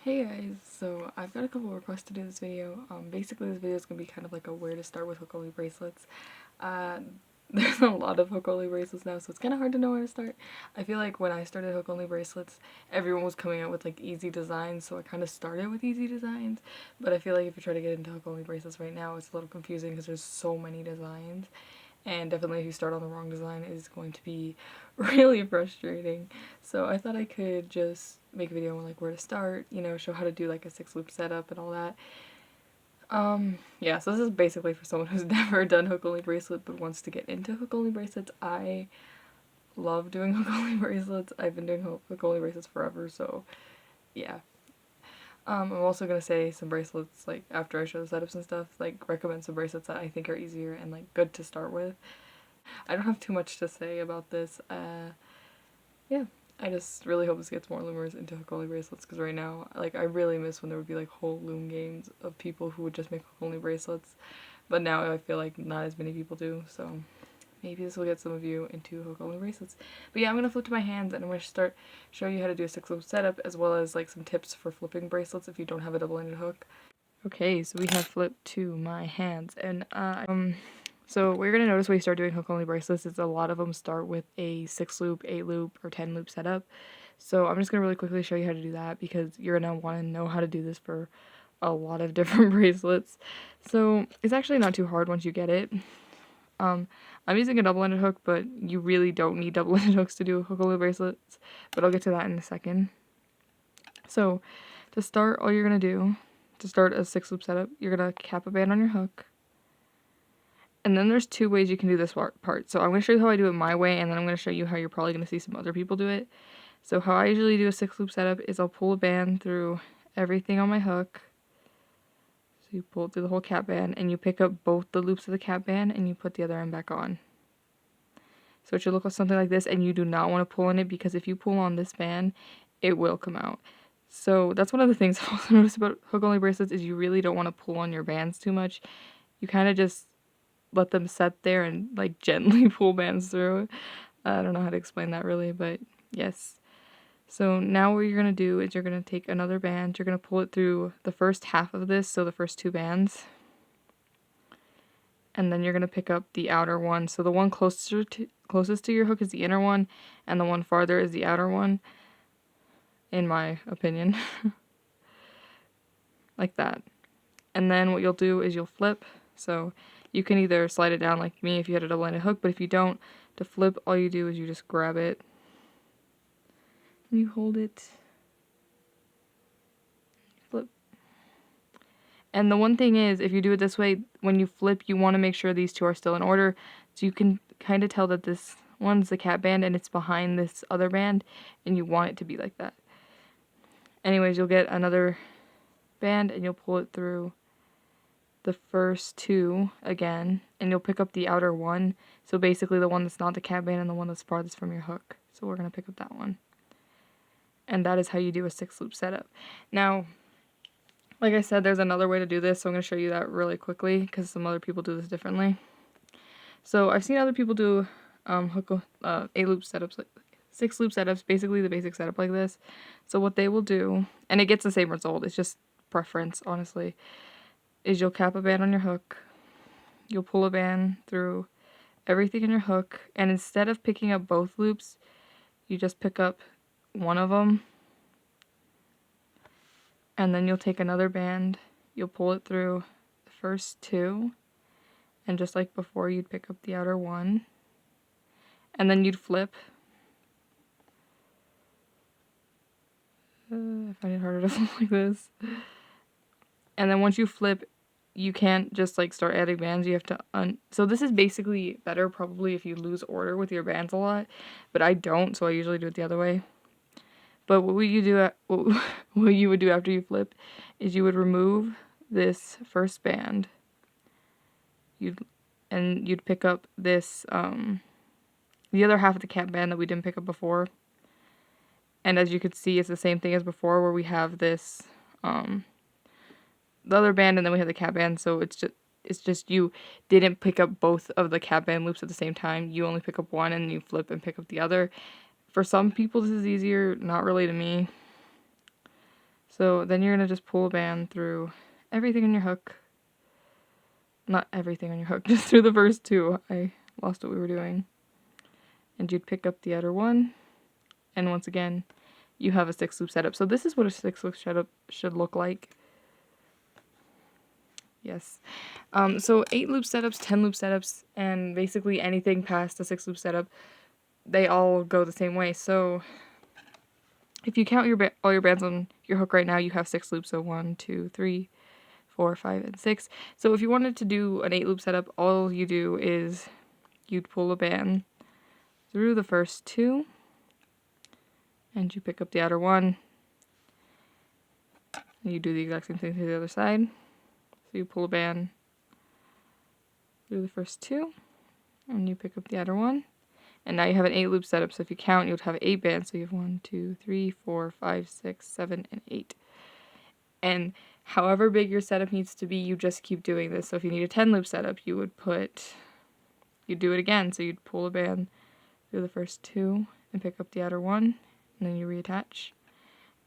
Hey guys, so I've got a couple requests to do this video. Basically this video is going to be kind of like a where to start with hook-only bracelets. Uh, there's a lot of hook-only bracelets now, so it's kind of hard to know where to start. I feel like when I started hook-only bracelets, everyone was coming out with like easy designs, so I kind of started with easy designs. But I feel like if you try to get into hook-only bracelets right now, it's a little confusing because there's so many designs. And definitely if you start on the wrong design, it is going to be really frustrating. So I thought I could just make a video on like where to start, you know, show how to do like a 6-loop setup and all that. Yeah, so this is basically for someone who's never done hook-only bracelet but wants to get into hook-only bracelets. I love doing hook-only bracelets. I've been doing hook-only bracelets forever, so yeah. I'm also gonna say some bracelets, like, after I show the setups and stuff, like, recommend some bracelets that I think are easier and, like, good to start with. I don't have too much to say about this. Yeah. I just really hope this gets more loomers into hook-only bracelets, because right now, like, I really miss when there would be, like, whole loom games of people who would just make hook-only bracelets. But now I feel like not as many people do, so maybe this will get some of you into hook-only bracelets. But yeah, I'm gonna flip to my hands and I'm gonna start show you how to do a 6-loop setup, as well as like some tips for flipping bracelets if you don't have a double-ended hook. Okay, so we have flipped to my hands, and so what you're gonna notice when you start doing hook-only bracelets is a lot of them start with a 6-loop, 8-loop, or 10-loop setup. So I'm just gonna really quickly show you how to do that because you're gonna want to know how to do this for a lot of different bracelets. So it's actually not too hard once you get it. I'm using a double-ended hook, but you really don't need double-ended hooks to do hook-only bracelets, but I'll get to that in a second. So, to start, all you're going to do, to start a 6-loop setup, you're going to cap a band on your hook, and then there's 2 ways you can do this part. So I'm going to show you how I do it my way, and then I'm going to show you how you're probably going to see some other people do it. So how I usually do a 6-loop setup is I'll pull a band through everything on my hook. So you pull it through the whole cap band, and you pick up both the loops of the cap band, and you put the other end back on. So it should look like something like this, and you do not want to pull on it, because if you pull on this band, it will come out. So that's one of the things I've also noticed about hook-only bracelets is you really don't want to pull on your bands too much. You kind of just let them set there and like gently pull bands through. I don't know how to explain that really, but yes. So now what you're going to do is you're going to take another band, you're going to pull it through the first half of this, so the first 2 bands. And then you're going to pick up the outer one. So the one closest to your hook is the inner one, and the one farther is the outer one, in my opinion. Like that. And then what you'll do is you'll flip. So you can either slide it down like me if you had a double-ended hook, but if you don't, to flip, all you do is you just grab it and you hold it. Flip. And the one thing is, if you do it this way, when you flip, you want to make sure these 2 are still in order. So you can kind of tell that this one's the cap band and it's behind this other band, and you want it to be like that. Anyways, you'll get another band and you'll pull it through the first 2 again, and you'll pick up the outer one. So basically the one that's not the cap band and the one that's farthest from your hook. So we're going to pick up that one. And that is how you do a 6-loop setup. Now, like I said, there's another way to do this, so I'm going to show you that really quickly because some other people do this differently. So I've seen other people do 8-loop setups, like 6-loop setups, basically the basic setup like this. So what they will do, and it gets the same result, it's just preference, honestly, is you'll cap a band on your hook, you'll pull a band through everything in your hook, and instead of picking up both loops, you just pick up one of them. And then you'll take another band, you'll pull it through the first 2, and just like before, you'd pick up the outer one, and then you'd flip. I find it harder to flip like this. And then once you flip, you can't just like start adding bands, you have to so this is basically better probably if you lose order with your bands a lot, but I don't, so I usually do it the other way. But what you would do after you flip is you would remove this first band. You'd pick up this the other half of the cap band that we didn't pick up before. And as you could see, it's the same thing as before, where we have this the other band and then we have the cap band. So it's just you didn't pick up both of the cap band loops at the same time. You only pick up one and you flip and pick up the other. For some people this is easier, not really to me. So then you're going to just pull a band through everything on your hook. Not everything on your hook, just through the first two. I lost what we were doing. And you'd pick up the outer one. And once again, you have a 6 loop setup. So this is what a 6 loop setup should look like. Yes. So 8 loop setups, 10 loop setups, and basically anything past a 6 loop setup, they all go the same way. So if you count all your bands on your hook right now, you have 6 loops. So 1, 2, 3, 4, 5, and 6. So if you wanted to do an 8 loop setup, all you do is you'd pull a band through the first 2, and you pick up the outer one, and you do the exact same thing to the other side. So you pull a band through the first 2, and you pick up the outer one, and now you have an 8 loop setup. So if you count, you'll have 8 bands. So you have 1, 2, 3, 4, 5, 6, 7, and 8. And however big your setup needs to be, you just keep doing this. So if you need a 10 loop setup, you'd do it again. So you'd pull a band through the first 2 and pick up the outer one, and then you reattach.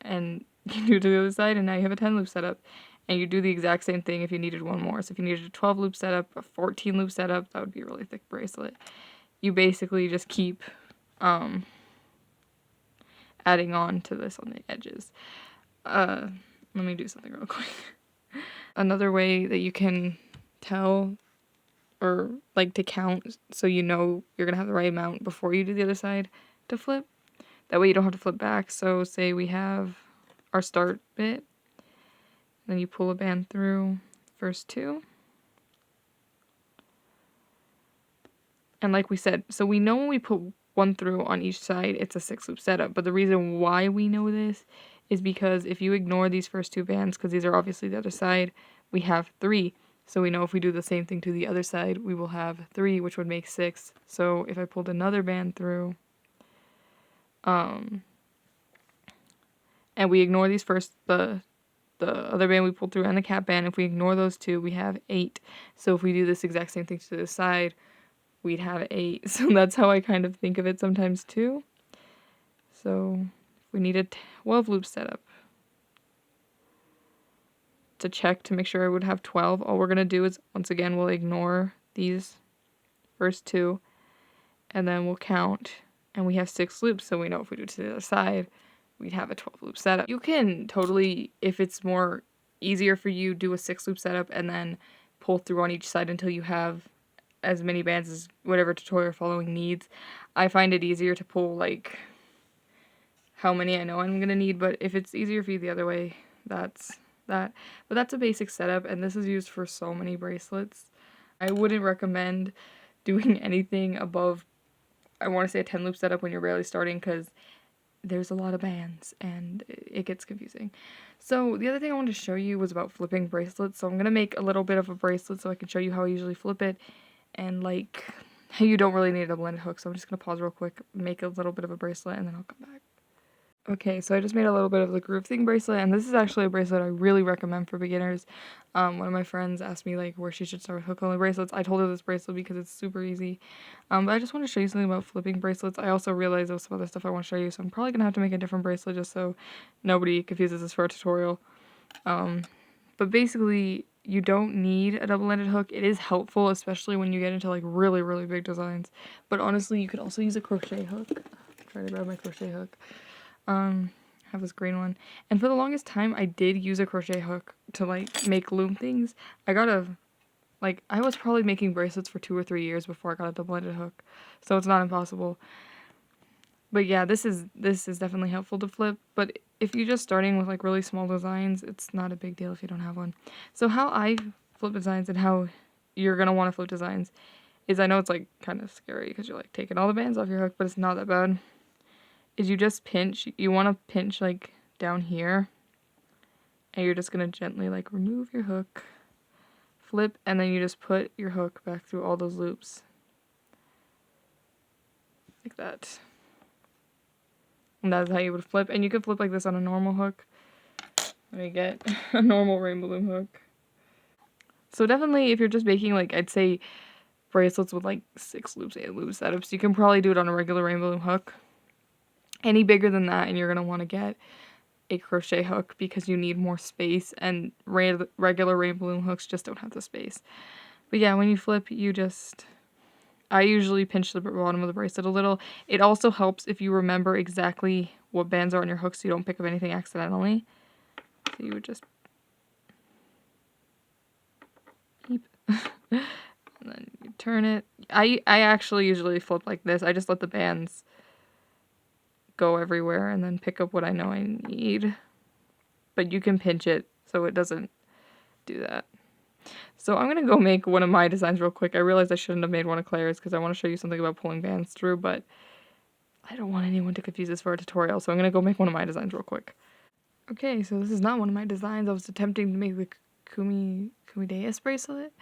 And you do it to the other side, and now you have a 10 loop setup. And you do the exact same thing if you needed one more. So if you needed a 12 loop setup, a 14 loop setup, that would be a really thick bracelet. You basically just keep adding on to this on the edges. Let me do something real quick. Another way that you can tell or like to count so you know you're going to have the right amount before you do the other side to flip. That way you don't have to flip back. So say we have our start bit. Then you pull a band through first 2. And like we said, so we know when we put one through on each side, it's a 6 loop setup. But the reason why we know this is because if you ignore these first 2 bands, because these are obviously the other side, we have 3. So we know if we do the same thing to the other side, we will have 3, which would make 6. So if I pulled another band through, and we ignore these first, the other band we pulled through and the cap band, if we ignore those 2, we have 8. So if we do this exact same thing to the side, we'd have 8. So that's how I kind of think of it sometimes too. So if we need a 12 loop setup to check to make sure I would have 12, all we're going to do is, once again, we'll ignore these first 2, and then we'll count, and we have 6 loops. So we know if we do it to the other side, we'd have a 12 loop setup. You can totally, if it's more easier for you, do a 6 loop setup and then pull through on each side until you have as many bands as whatever tutorial you're following needs. I find it easier to pull like how many I know I'm gonna need, but if it's easier for you the other way, that's that. But that's a basic setup, and this is used for so many bracelets. I wouldn't recommend doing anything above, I want to say, a 10 loop setup when you're barely starting, because there's a lot of bands and it gets confusing. So the other thing I wanted to show you was about flipping bracelets. So I'm going to make a little bit of a bracelet so I can show you how I usually flip it, and like how you don't really need a double-ended hook. So I'm just going to pause real quick, make a little bit of a bracelet, and then I'll come back. Okay, so I just made a little bit of the groove thing bracelet, and this is actually a bracelet I really recommend for beginners. One of my friends asked me like where she should start with hook-only bracelets. I told her this bracelet because it's super easy. But I just want to show you something about flipping bracelets. I also realized there was some other stuff I want to show you, so I'm probably going to have to make a different bracelet just so nobody confuses this for a tutorial. But basically, you don't need a double-ended hook. It is helpful, especially when you get into like really, really big designs. But honestly, you could also use a crochet hook. I'm trying to grab my crochet hook. I have this green one, and for the longest time I did use a crochet hook to like make loom things. I was probably making bracelets for 2 or 3 years before I got a double-ended hook, so it's not impossible. But yeah, this is definitely helpful to flip, but if you're just starting with like really small designs, it's not a big deal if you don't have one. So how I flip designs and how you're gonna want to flip designs is, I know it's like kind of scary because you're like taking all the bands off your hook, but it's not that bad. Is you just pinch, you want to pinch like down here, and you're just going to gently like remove your hook, flip, and then you just put your hook back through all those loops. Like that. And that's how you would flip, and you could flip like this on a normal hook. Let me get a normal Rainbowloom hook. So definitely if you're just making like, I'd say bracelets with like 6 loops, 8 loops setups, you can probably do it on a regular Rainbowloom hook. Any bigger than that, and you're going to want to get a crochet hook because you need more space, and regular Rainbowloom hooks just don't have the space. But yeah, when you flip, I usually pinch the bottom of the bracelet a little. It also helps if you remember exactly what bands are on your hook so you don't pick up anything accidentally. So you would just keep and then you turn it. I actually usually flip like this. I just let the bands go everywhere and then pick up what I know I need. But you can pinch it so it doesn't do that. So I'm going to go make one of my designs real quick. I realized I shouldn't have made one of Claire's because I want to show you something about pulling bands through, but I don't want anyone to confuse this for a tutorial, so I'm going to go make one of my designs real quick. Okay, so this is not one of my designs. I was attempting to make the Kumideus bracelet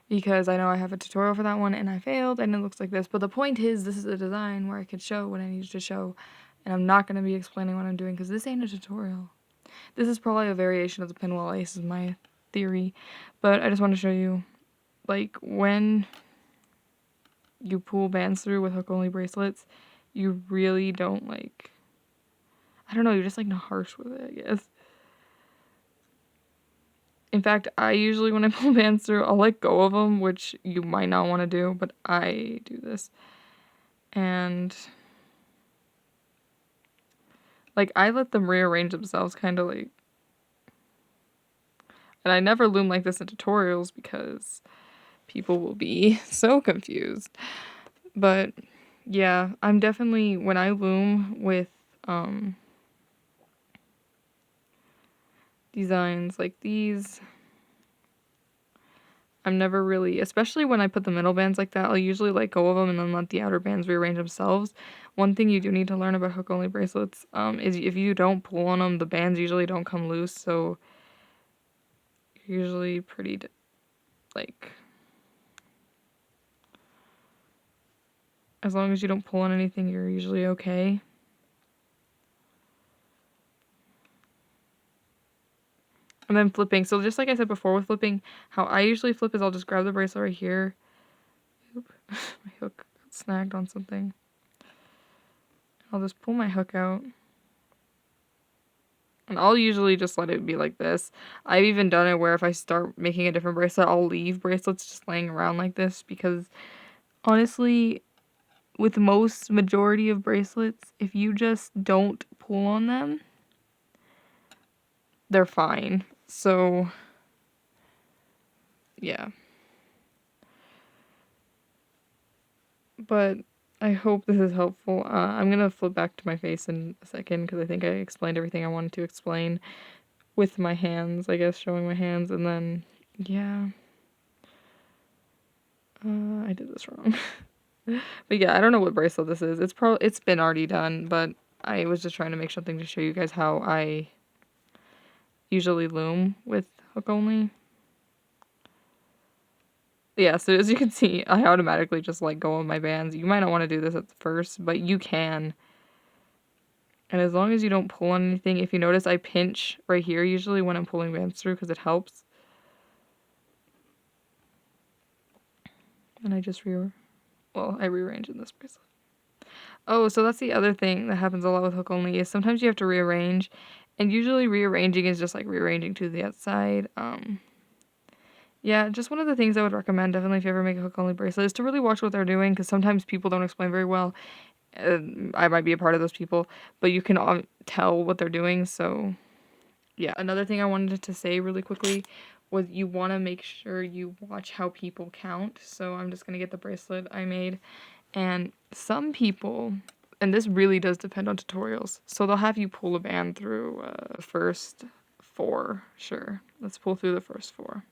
because I know I have a tutorial for that one and I failed and it looks like this. But the point is, this is a design where I could show what I needed to show, and I'm not going to be explaining what I'm doing because this ain't a tutorial. This is probably a variation of the pinwheel ace is my theory, but I just want to show you, like, when you pull bands through with hook-only bracelets, you really don't, like, I don't know, you're just, like, not harsh with it, I guess. In fact, I usually, when I pull bands through, I'll let go of them, which you might not want to do, but I do this. And, like, I let them rearrange themselves, kind of, like, and I never loom like this in tutorials because people will be so confused. But yeah, I'm definitely, when I loom with designs like these, I'm never really, especially when I put the middle bands like that, I'll usually let go of them and then let the outer bands rearrange themselves. One thing you do need to learn about hook only bracelets is if you don't pull on them, the bands usually don't come loose, so you're usually pretty like, as long as you don't pull on anything, you're usually okay. And then flipping. So just like I said before with flipping, how I usually flip is I'll just grab the bracelet right here. Oop, my hook got snagged on something. I'll just pull my hook out. And I'll usually just let it be like this. I've even done it where if I start making a different bracelet, I'll leave bracelets just laying around like this because honestly, with most majority of bracelets, if you just don't pull on them, they're fine. So, yeah. But I hope this is helpful. I'm going to flip back to my face in a second because I think I explained everything I wanted to explain with my hands, I guess, showing my hands. And then, yeah. I did this wrong. But yeah, I don't know what bracelet this is. It's been already done, but I was just trying to make something to show you guys how I usually loom with hook only. Yeah, so as you can see, I automatically just let go of my bands. You might not want to do this at first, but you can. And as long as you don't pull on anything, if you notice I pinch right here usually when I'm pulling bands through because it helps. And I just I rearrange in this bracelet. Oh, so that's the other thing that happens a lot with hook only is sometimes you have to rearrange. And usually rearranging is just like rearranging to the outside. Yeah, just one of the things I would recommend, definitely if you ever make a hook only bracelet, is to really watch what they're doing because sometimes people don't explain very well. I might be a part of those people, but you can tell what they're doing. So, yeah. Another thing I wanted to say really quickly was you want to make sure you watch how people count. So I'm just going to get the bracelet I made. And some people, and this really does depend on tutorials, so they'll have you pull a band through first 4. Sure, let's pull through the first 4.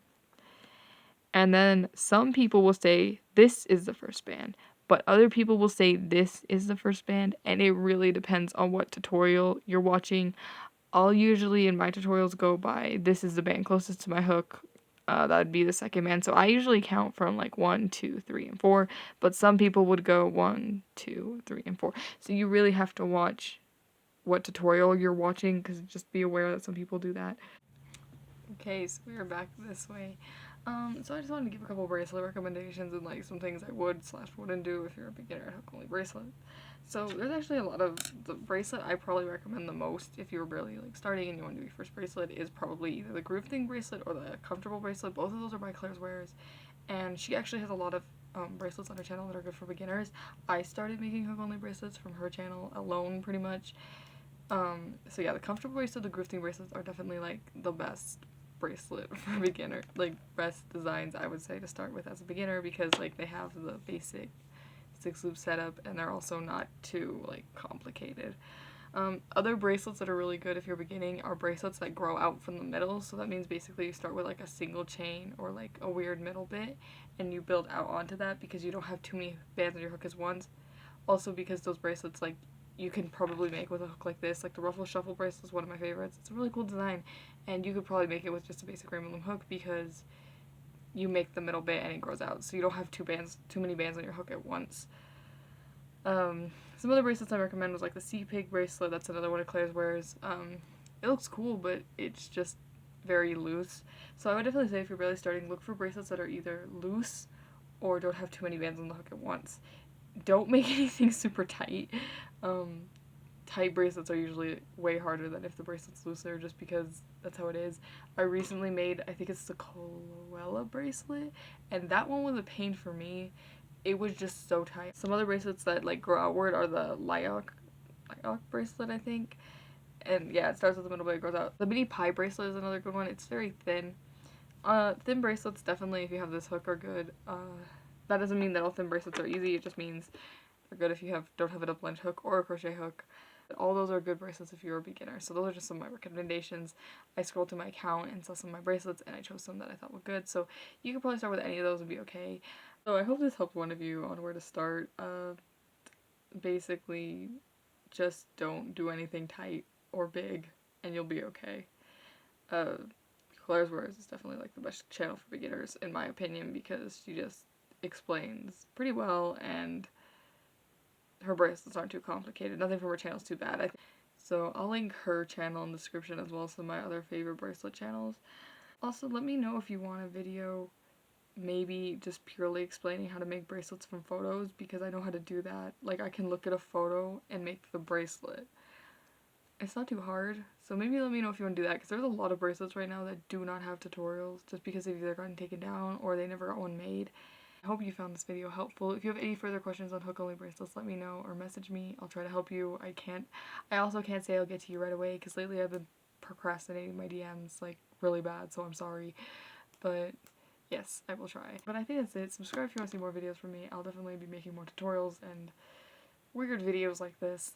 And then some people will say, this is the first band. But other people will say, this is the first band. And it really depends on what tutorial you're watching. I'll usually, in my tutorials, go by, this is the band closest to my hook. That would be the second band. So I usually count from like 1, 2, 3, and 4. But some people would go 1, 2, 3, and 4. So you really have to watch what tutorial you're watching. Because just be aware that some people do that. Okay, so we are back this way. So I just wanted to give a couple bracelet recommendations and like some things I would/wouldn't do if you're a beginner at hook only bracelet. So there's actually a lot of, the bracelet I probably recommend the most if you're really like starting and you want to do your first bracelet is probably either the groove thing bracelet or the comfortable bracelet. Both of those are by Claire's Wares, and she actually has a lot of bracelets on her channel that are good for beginners. I started making hook only bracelets from her channel alone pretty much. So yeah, the comfortable bracelet, the groove thing bracelets are definitely like the best bracelet for a beginner, like best designs I would say to start with as a beginner, because like they have the basic 6-loop setup and they're also not too like complicated. Other bracelets that are really good if you're beginning are bracelets that grow out from the middle. So that means basically you start with like a single chain or like a weird middle bit and you build out onto that because you don't have too many bands on your hook at once. Also because those bracelets like you can probably make with a hook like this. Like the Ruffle Shuffle bracelet is one of my favorites. It's a really cool design and you could probably make it with just a basic Rainbowloom hook because you make the middle bit and it grows out. So you don't have too many bands on your hook at once. Some other bracelets I recommend was like the Sea Pig bracelet. That's another one of Claire's Wares. It looks cool, but it's just very loose. So I would definitely say if you're really starting, look for bracelets that are either loose or don't have too many bands on the hook at once. Don't make anything super tight. Tight bracelets are usually way harder than if the bracelet's looser, just because that's how it is. I recently made, I think it's the Coluella bracelet, and that one was a pain for me. It was just so tight. Some other bracelets that like grow outward are the Lilac bracelet, I think. And yeah, it starts with the middle but it grows out. The mini pie bracelet is another good one. It's very thin. Thin bracelets definitely, if you have this hook, are good. That doesn't mean that all thin bracelets are easy. It just means they're good if you don't have a double-edged hook or a crochet hook. All those are good bracelets if you're a beginner. So those are just some of my recommendations. I scrolled through my account and saw some of my bracelets and I chose some that I thought were good. So you could probably start with any of those and be okay. So I hope this helped one of you on where to start. Basically, just don't do anything tight or big and you'll be okay. Claire's Wares is definitely like the best channel for beginners in my opinion because she just explains pretty well and her bracelets aren't too complicated. Nothing from her channel is too bad. So I'll link her channel in the description as well as some of my other favorite bracelet channels. Also, let me know if you want a video maybe just purely explaining how to make bracelets from photos because I know how to do that. Like I can look at a photo and make the bracelet. It's not too hard. So maybe let me know if you want to do that because there's a lot of bracelets right now that do not have tutorials just because they've either gotten taken down or they never got one made. I hope you found this video helpful. If you have any further questions on hook only bracelets, let me know or message me. I'll try to help you. I also can't say I'll get to you right away because lately I've been procrastinating my DMs like really bad, so I'm sorry. But yes, I will try. But I think that's it. Subscribe if you want to see more videos from me. I'll definitely be making more tutorials and weird videos like this.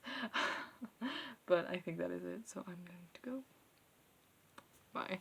But I think that is it, so I'm going to go. Bye.